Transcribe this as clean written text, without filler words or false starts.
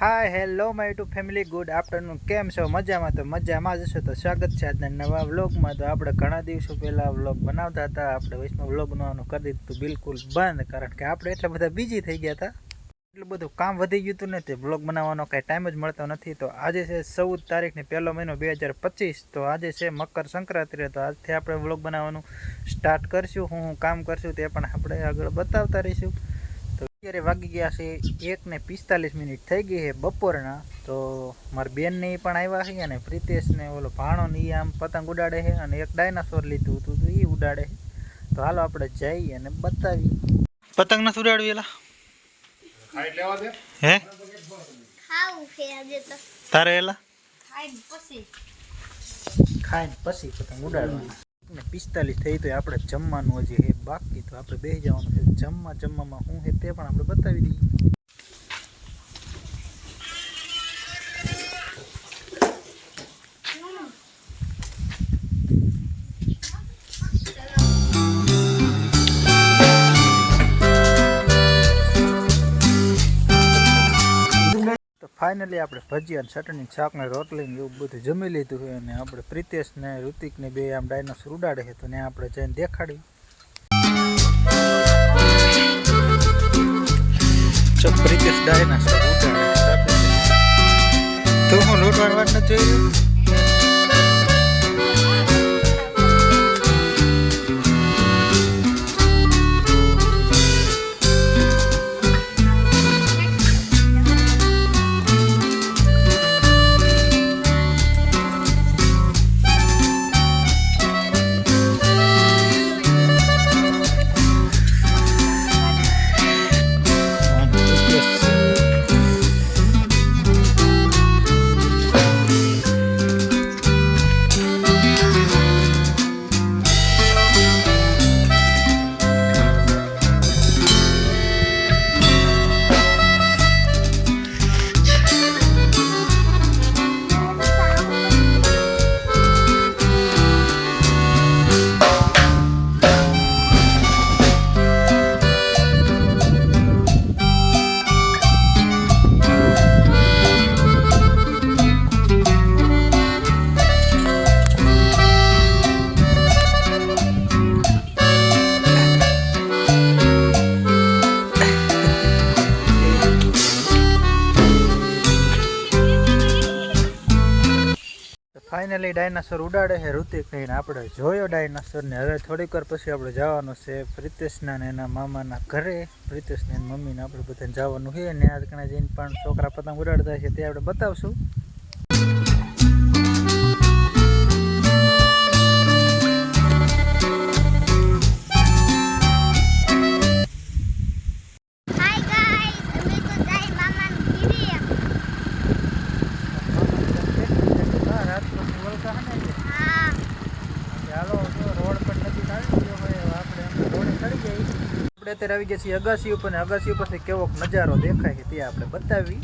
Hi hello my YouTube family, good afternoon. કેમ છો? મજામાં? તો મજામાં જશો તો સ્વાગત છે આજના નવા વ્લોગમાં. તો આપણે ઘણા દિવસો પહેલાં વ્લોગ બનાવતા હતા, આપણે વચમાં વ્લોગ બનાવવાનું કરી દીધું બિલકુલ બંધ, કારણ કે આપણે એટલા બધા બિઝી થઈ ગયા હતા, એટલું બધું કામ વધી ગયું હતું ને તે વ્લોગ બનાવવાનો કાંઈ ટાઈમ જ મળતો નથી. તો આજે છે 14 તારીખને 1લો મહિનો 2025. તો આજે છે મકર સંક્રાંતિ. તો આજથી આપણે વ્લોગ બનાવવાનું સ્ટાર્ટ કરશું. હું કામ કરશું તે પણ આપણે આગળ બતાવતા રહીશું. તો અત્યારે વાગી ગયા છે 1:45 થઈ ગઈ છે બપોરના. તો મારા બેનને પણ આવ્યા છે અને પ્રિતેશને ઓલો ભાણો ને એ આમ પતંગ ઉડાડે છે અને એક ડાયનાસોર લીધું હતું તો એ ઉડાડે છે. તો હાલો આપણે જઈએ અને બતાવી. પતંગ નથી ઉડાડવી એલા હે તારે એલા ખાઈને પછી પતંગ ઉડાડવાના. 45 થઈ તો આપણે જમવાનું હજી હે બાકી. તો આપણે બેસી જવાનું છે જમવામાં શું છે તે પણ આપણે બતાવી દઈએ. તો ફાઇનલી આપણે ભજીયા ચટણી શાક ને રોટલી ને એવું બધું જમી લીધું છે અને આપણે પ્રિતેશ ને ઋતિક ને બે આમ ડાયનાસોર ઉડાડે છે. તો ત્યાં આપણે જઈને દેખાડી. પ્રિતેશ ડાયનાસોર ઉડાડે તો હું લૂંટવાની વાત નથી જોઈ. ફાઇનલી ડાયનાસોર ઉડાડે છે ઋતિક ને આપણે જોયો ડાયનાસોર ને. હવે થોડીક વાર પછી આપણે જવાનું છે પ્રિતેશના ને એના મામાના ઘરે. પ્રિતેશ ને મમ્મીને આપણે બધાને જવાનું છે ને આજ કણા જઈને પણ છોકરા પતંગ ઉડાડતા છે તે આપણે બતાવશું. અત્યારે આવી ગયા છીએ અગાસી ઉપર ને અગાસી ઉપરથી કેવો નજારો દેખાય છે તે આપણે બતાવી.